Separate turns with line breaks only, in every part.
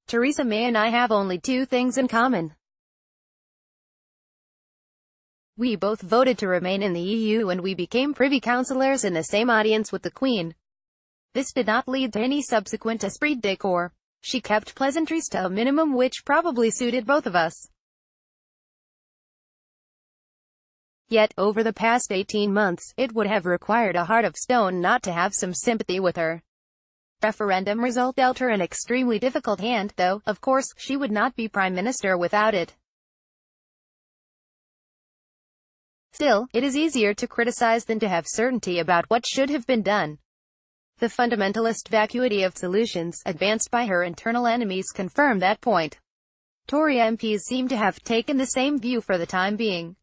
Theresa May and I have only two things in common. We both voted to remain in the EU and we became Privy Councillors in the same audience with the Queen. This did not lead to any subsequent esprit de corps. She kept pleasantries to a minimum which probably suited both of us. Yet, over the past 18 months, it would have required a heart of stone not to have some sympathy with her. Referendum result dealt her an extremely difficult hand, though, of course, she would not be Prime Minister without it. Still, it is easier to criticize than to have certainty about what should have been done. The fundamentalist vacuity of solutions, advanced by her internal enemies, confirm that point. Tory MPs seem to have taken the same view for the time being.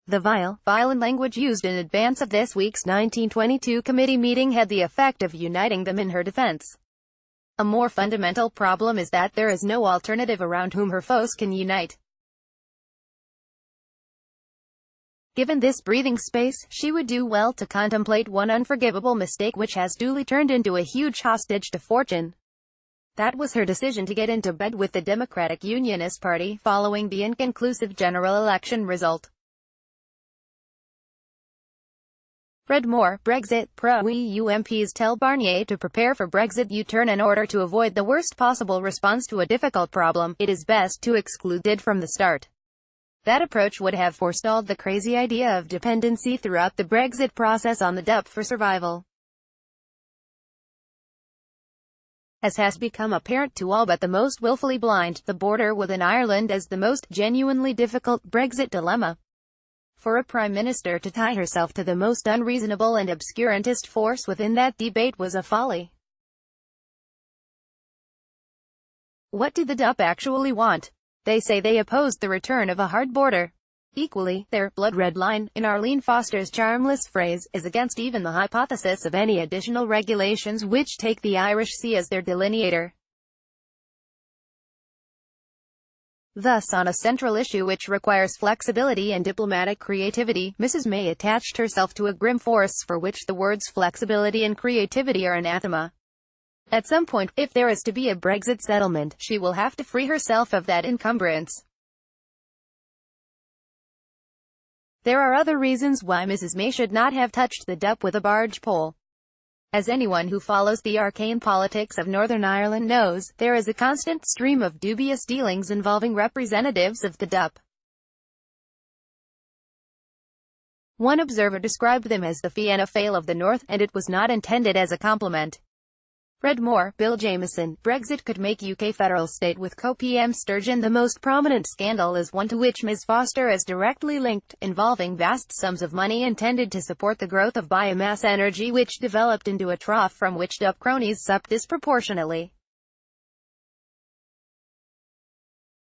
The violent language used in advance of this week's 1922 committee meeting had the effect of uniting them in her defense. A more fundamental problem is that there is no alternative around whom her foes can unite. Given this breathing space, she would do well to contemplate one unforgivable mistake which has duly turned into a huge hostage to fortune. That was her decision to get into bed with the Democratic Unionist Party following the inconclusive general election result. Read more. Brexit. Pro-EU MPs tell Barnier to prepare for Brexit U-turn in order to avoid the worst possible response to a difficult problem. It is best to exclude it from the start. That approach would have forestalled the crazy idea of dependency throughout the Brexit process on the DUP for survival. As has become apparent to all but the most willfully blind, the border within Ireland is the most genuinely difficult Brexit dilemma. For a Prime Minister to tie herself to the most unreasonable and obscurantist force within that debate was a folly. What do the DUP actually want? They say they opposed the return of a hard border. Equally, their blood-red line, in Arlene Foster's charmless phrase, is against even the hypothesis of any additional regulations which take the Irish Sea as their delineator. Thus, on a central issue which requires flexibility and diplomatic creativity, Mrs. May attached herself to a grim force for which the words flexibility and creativity are anathema. At some point, if there is to be a Brexit settlement, she will have to free herself of that encumbrance. There are other reasons why Mrs. May should not have touched the DUP with a barge pole. As anyone who follows the arcane politics of Northern Ireland knows, there is a constant stream of dubious dealings involving representatives of the DUP. One observer described them as the Fianna Fáil of the North, and it was not intended as a compliment. Read more. Bill Jameson. Brexit could make UK federal state with co-PM Sturgeon. The most prominent scandal is one to which Ms. Foster is directly linked, involving vast sums of money intended to support the growth of biomass energy which developed into a trough from which DUP cronies supped disproportionately.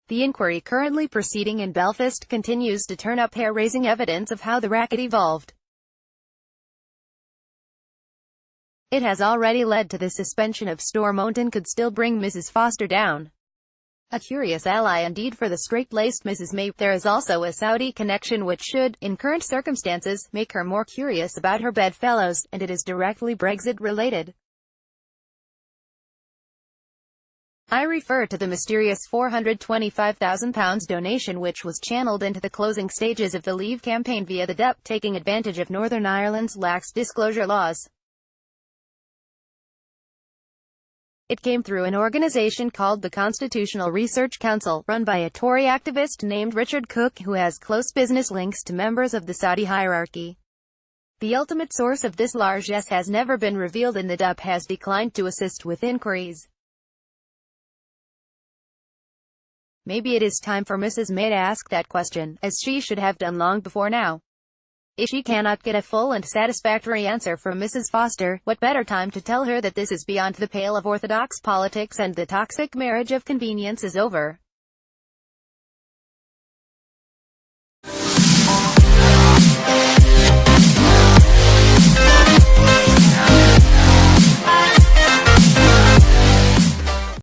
The inquiry currently proceeding in Belfast continues to turn up hair-raising evidence of how the racket evolved. It has already led to the suspension of Stormont and could still bring Mrs. Foster down. A curious ally indeed for the straight-laced Mrs. May. There is also a Saudi connection which should, in current circumstances, make her more curious about her bedfellows, and it is directly Brexit-related. I refer to the mysterious £425,000 donation which was channeled into the closing stages of the Leave campaign via the DUP, taking advantage of Northern Ireland's lax disclosure laws. It came through an organisation called the Constitutional Research Council, run by a Tory activist named Richard Cook, who has close business links to members of the Saudi hierarchy. The ultimate source of this largesse has never been revealed and the DUP has declined to assist with inquiries. Maybe it is time for Mrs. May to ask that question, as she should have done long before now. If she cannot get a full and satisfactory answer from Mrs. Foster, what better time to tell her that this is beyond the pale of orthodox politics and the toxic marriage of convenience is over?